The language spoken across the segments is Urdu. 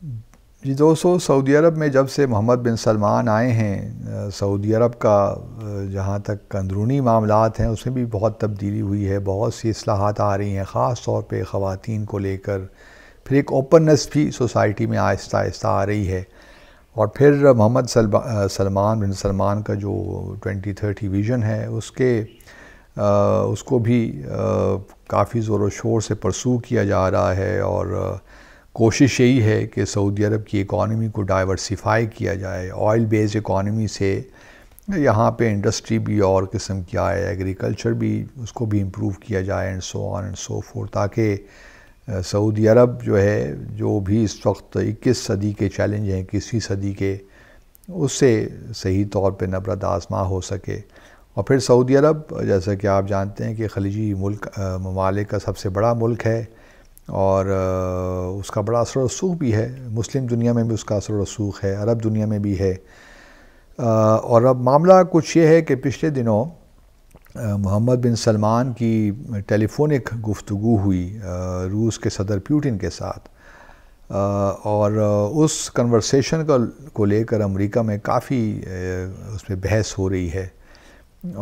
جی دوستو، سعودی عرب میں جب سے محمد بن سلمان آئے ہیں، سعودی عرب کا جہاں تک اندرونی معاملات ہیں اس میں بھی بہت تبدیلی ہوئی ہے، بہت سی اصلاحات آ رہی ہیں، خاص طور پہ خواتین کو لے کر۔ پھر ایک اوپننس بھی سوسائٹی میں آہستہ آہستہ آ رہی ہے، اور پھر محمد سلمان بن سلمان کا جو 2030 ویژن ہے اس کو بھی کافی زور و شور سے پرسو کیا جا رہا ہے، اور کوشش یہی ہے کہ سعودی عرب کی اکانومی کو ڈائیورسیفائی کیا جائے، آئل بیسڈ اکانومی سے یہاں پہ انڈسٹری بھی اور قسم کی آئے، ایگریکلچر بھی اس کو بھی امپروو کیا جائے، and so on and so forth, تاکہ سعودی عرب جو ہے، جو بھی اس وقت 21 صدی کے چیلنج ہیں، 21ویں صدی کے، اس سے صحیح طور پہ نبرد آزما ہو سکے۔ اور پھر سعودی عرب، جیسا کہ آپ جانتے ہیں کہ خلیجی ممالک کا سب سے بڑا ملک ہے، اور اس کا بڑا اثر و رسوخ بھی ہے، مسلم دنیا میں بھی اس کا اثر و رسوخ ہے، عرب دنیا میں بھی ہے۔ اور اب معاملہ کچھ یہ ہے کہ پچھلے دنوں محمد بن سلمان کی ٹیلی فونک گفتگو ہوئی روس کے صدر پیوٹن کے ساتھ، اور اس کنورسیشن کو لے کر امریکہ میں کافی اس میں بحث ہو رہی ہے،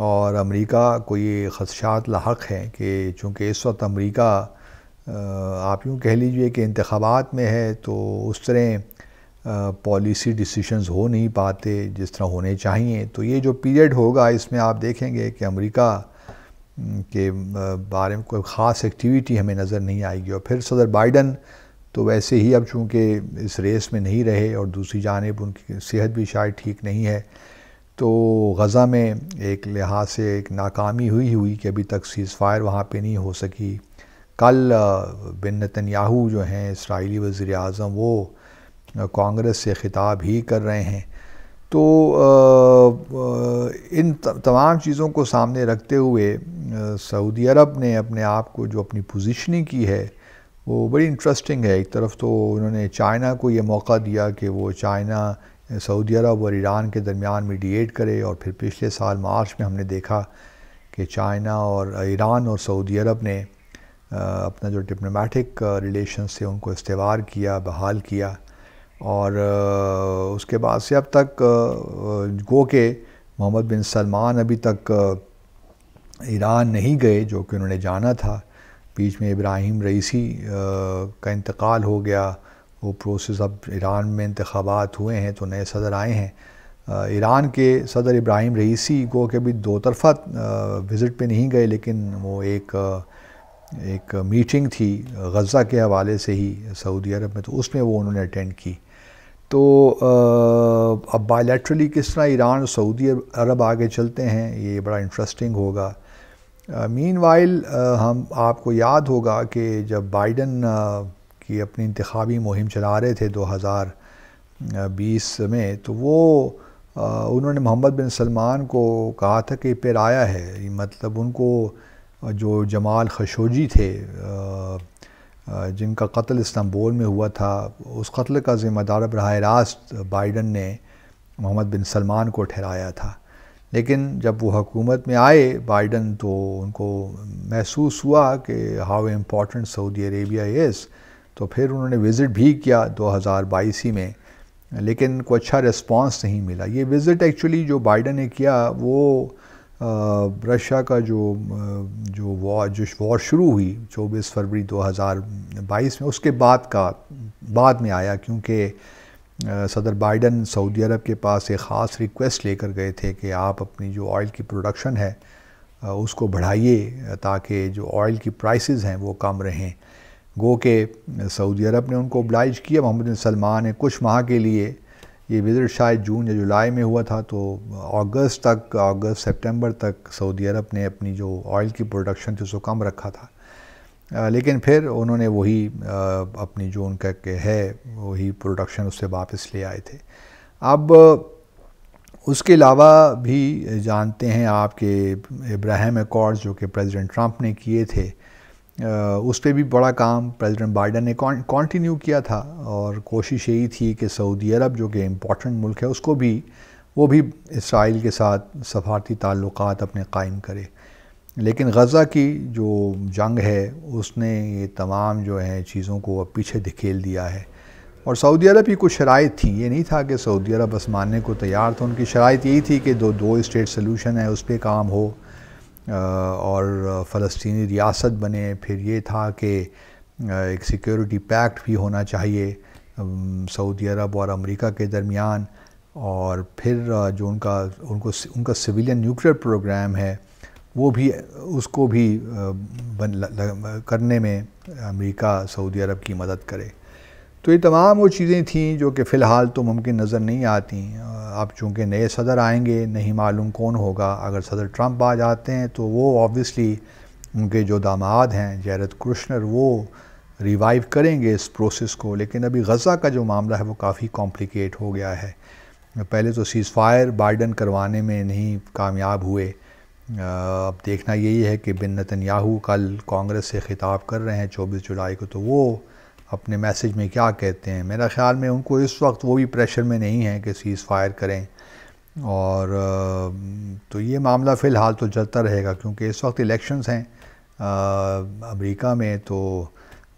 اور امریکہ کو یہ خدشات لاحق ہیں کہ چونکہ اس وقت امریکہ آپ یوں کہہ لیجئے کہ انتخابات میں ہے، تو اس طرح پالیسی ڈیسیشنز ہو نہیں پاتے جس طرح ہونے چاہیے۔ تو یہ جو پیریڈ ہوگا اس میں آپ دیکھیں گے کہ امریکہ کے بارے میں کوئی خاص ایکٹیویٹی ہمیں نظر نہیں آئے گی، اور پھر صدر بائیڈن تو ویسے ہی اب چونکہ اس ریس میں نہیں رہے، اور دوسری جانب ان کی صحت بھی شاید ٹھیک نہیں ہے، تو غزہ میں ایک لحاظ سے ایک ناکامی ہوئی کہ ابھی تک سیز فائر وہاں پہ نہیں ہو سکی۔ کل بن نتنیاہو جو ہیں اسرائیلی وزیر اعظم، وہ کانگریس سے خطاب ہی کر رہے ہیں۔ تو ان تمام چیزوں کو سامنے رکھتے ہوئے سعودی عرب نے اپنے آپ کو جو اپنی پوزیشننگ کی ہے وہ بڑی انٹرسٹنگ ہے۔ ایک طرف تو انہوں نے چائنا کو یہ موقع دیا کہ وہ سعودی عرب اور ایران کے درمیان میڈیٹ کرے، اور پھر پچھلے سال مارچ میں ہم نے دیکھا کہ چائنا اور ایران اور سعودی عرب نے اپنا جو ڈپلومیٹک ریلیشنز تھے ان کو استوار کیا، بحال کیا، اور اس کے بعد سے اب تک گو کہ محمد بن سلمان ابھی تک ایران نہیں گئے، جو کہ انہوں نے جانا تھا۔ بیچ میں ابراہیم رئیسی کا انتقال ہو گیا، وہ پروسیس، اب ایران میں انتخابات ہوئے ہیں تو نئے صدر آئے ہیں۔ ایران کے صدر ابراہیم رئیسی گو کہ بھی دو طرفہ وزٹ پہ نہیں گئے، لیکن وہ ایک میٹنگ تھی غزہ کے حوالے سے ہی سعودی عرب میں، تو اس میں وہ انہوں نے اٹینڈ کی۔ تو اب بائیلیٹرلی کس طرح ایران اور سعودی عرب آگے چلتے ہیں، یہ بڑا انٹرسٹنگ ہوگا۔ مین وائل آپ کو یاد ہوگا کہ جب بائیڈن کی اپنی انتخابی مہم چلا رہے تھے 2020 میں، تو انہوں نے محمد بن سلمان کو کہا تھا کہ پھر آیا ہے، مطلب ان کو جو جمال خشوگی تھے جن کا قتل استنبول میں ہوا تھا، اس قتل کا ذمہ دار براہ راست بائیڈن نے محمد بن سلمان کو ٹھہرایا تھا، لیکن جب وہ حکومت میں آئے بائیڈن، تو ان کو محسوس ہوا کہ ہاؤ امپورٹنٹ سعودی عربیہ از، تو پھر انہوں نے وزٹ بھی کیا 2022 میں، لیکن کوئی اچھا ریسپانس نہیں ملا۔ یہ وزٹ ایکچولی جو بائیڈن نے کیا، وہ رشیا کا جو وار شروع ہوئی 24 فروری 2022 میں، اس کے بعد میں آیا، کیونکہ صدر بائیڈن سعودی عرب کے پاس ایک خاص ریکویسٹ لے کر گئے تھے کہ آپ اپنی جو آئل کی پروڈکشن ہے اس کو بڑھائیے، تاکہ جو آئل کی پرائسز ہیں وہ کم رہیں۔ گو کہ سعودی عرب نے ان کو oblige کیا۔ محمد بن سلمان نے کچھ ماہ کے لیے، یہ وزٹ شاید جون یا جولائی میں ہوا تھا، تو اگست سپٹمبر تک سعودی عرب نے اپنی جو آئل کی پروڈکشن تھی اس کو کم رکھا تھا، لیکن پھر انہوں نے وہی اپنی جو ان کا کہ ہے وہی پروڈکشن اس سے واپس لے آئے تھے۔ اب اس کے علاوہ بھی جانتے ہیں آپ کہ ابراہیم ایکارڈز جو کہ پریزیڈنٹ ٹرمپ نے کیے تھے، اس پہ بھی بڑا کام پریزیڈنٹ بائیڈن نے کنٹینیو کیا تھا، اور کوشش یہی تھی کہ سعودی عرب جو کہ امپورٹنٹ ملک ہے اس کو بھی، وہ بھی اسرائیل کے ساتھ سفارتی تعلقات اپنے قائم کرے۔ لیکن غزہ کی جو جنگ ہے اس نے یہ تمام جو ہیں چیزوں کو اب پیچھے دھکیل دیا ہے، اور سعودی عرب کی کچھ شرائط تھیں، یہ نہیں تھا کہ سعودی عرب بس ماننے کو تیار تھا، ان کی شرائط یہی تھی کہ دو اسٹیٹ سلوشن ہے اس پہ کام ہو اور فلسطینی ریاست بنے. پھر یہ تھا کہ ایک سیکیورٹی پیکٹ بھی ہونا چاہیے سعودی عرب اور امریکہ کے درمیان، اور پھر جو ان کا سویلین نیوکلیئر پروگرام ہے وہ بھی، اس کو بھی کرنے میں امریکہ سعودی عرب کی مدد کرے. تو یہ تمام وہ چیزیں تھیں جو کہ فی الحال تو ممکن نظر نہیں آتی. اب چونکہ نئے صدر آئیں گے، نہیں معلوم کون ہوگا. اگر صدر ٹرمپ آ جاتے ہیں تو وہ آبویسلی ان کے جو داماد ہیں جیرد کشنر وہ ریوائیو کریں گے اس پروسیس کو. لیکن ابھی غزہ کا جو معاملہ ہے وہ کافی کمپلیکیٹ ہو گیا ہے. پہلے تو سیز فائر بائیڈن کروانے میں نہیں کامیاب ہوئے. اب دیکھنا یہی ہے کہ بن نتنیاہو کل کانگریس سے خطاب کر رہے ہیں 24 جولائی کو، تو وہ اپنے میسج میں کیا کہتے ہیں. میرا خیال میں ان کو اس وقت وہ بھی پریشر میں نہیں ہے کہ سیز فائر کریں، اور تو یہ معاملہ فی الحال تو چلتا رہے گا کیونکہ اس وقت الیکشنز ہیں امریکہ میں. تو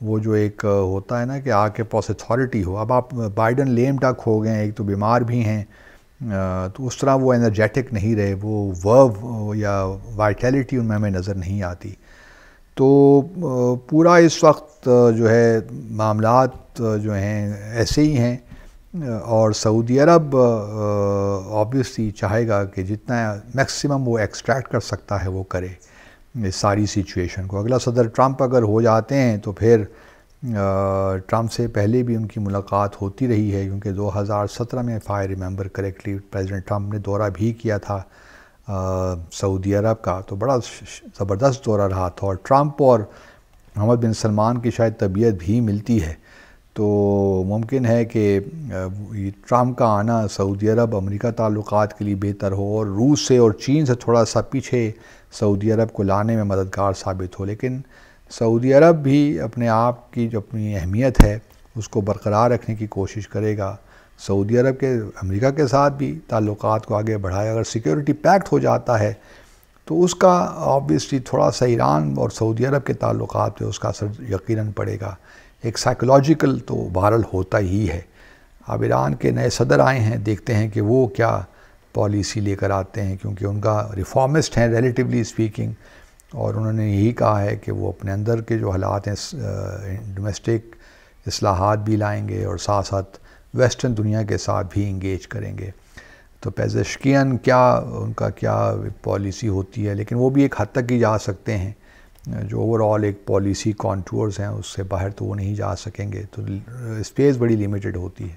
وہ جو ایک ہوتا ہے نا کہ آ کے پاس اتھارٹی ہو. اب آپ بائیڈن لیم ڈک ہو گئے ہیں، ایک تو بیمار بھی ہیں، تو اس طرح وہ انرجیٹک نہیں رہے، وہ ورو یا وائٹیلٹی ان میں ہمیں نظر نہیں آتی. تو پورا اس وقت جو ہے معاملات جو ہیں ایسے ہی ہیں، اور سعودی عرب آبویسلی چاہے گا کہ جتنا میکسیمم وہ ایکسٹریکٹ کر سکتا ہے وہ کرے اس ساری سچویشن کو. اگلا صدر ٹرمپ اگر ہو جاتے ہیں تو پھر ٹرمپ سے پہلے بھی ان کی ملاقات ہوتی رہی ہے، کیونکہ 2017 میں if I remember correctly president Trump نے دورہ بھی کیا تھا سعودی عرب کا. تو بڑا زبردست دورہ رہا تھا، اور ٹرمپ اور محمد بن سلمان کی شاید طبیعت بھی ملتی ہے. تو ممکن ہے کہ ٹرمپ کا آنا سعودی عرب امریکہ تعلقات کے لیے بہتر ہو، اور روس سے اور چین سے تھوڑا سا پیچھے سعودی عرب کو لانے میں مددگار ثابت ہو. لیکن سعودی عرب بھی اپنے آپ کی جو اپنی اہمیت ہے اس کو برقرار رکھنے کی کوشش کرے گا. سعودی عرب کے امریکہ کے ساتھ بھی تعلقات کو آگے بڑھائے. اگر سیکیورٹی پیکٹ ہو جاتا ہے تو اس کا آبویسلی تھوڑا سا ایران اور سعودی عرب کے تعلقات پہ اس کا اثر یقیناً پڑے گا. ایک سائیکولوجیکل تو بہرحال ہوتا ہی ہے. اب ایران کے نئے صدر آئے ہیں، دیکھتے ہیں کہ وہ کیا پالیسی لے کر آتے ہیں، کیونکہ ان کا ریفارمسٹ ہیں ریلیٹیولی اسپیکنگ، اور انہوں نے یہی کہا ہے کہ وہ اپنے اندر کے جو حالات ہیں ڈومیسٹک اصلاحات بھی لائیں گے اور ساتھ ساتھ ویسٹرن دنیا کے ساتھ بھی انگیج کریں گے. تو پیزشکین کیا ان کا کیا پالیسی ہوتی ہے، لیکن وہ بھی ایک حد تک ہی جا سکتے ہیں. جو اوور آل ایک پالیسی کانٹورز ہیں اس سے باہر تو وہ نہیں جا سکیں گے. تو اسپیس بڑی لیمیٹڈ ہوتی ہے.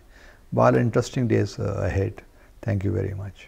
بہرحال interesting days ahead. Thank you very much.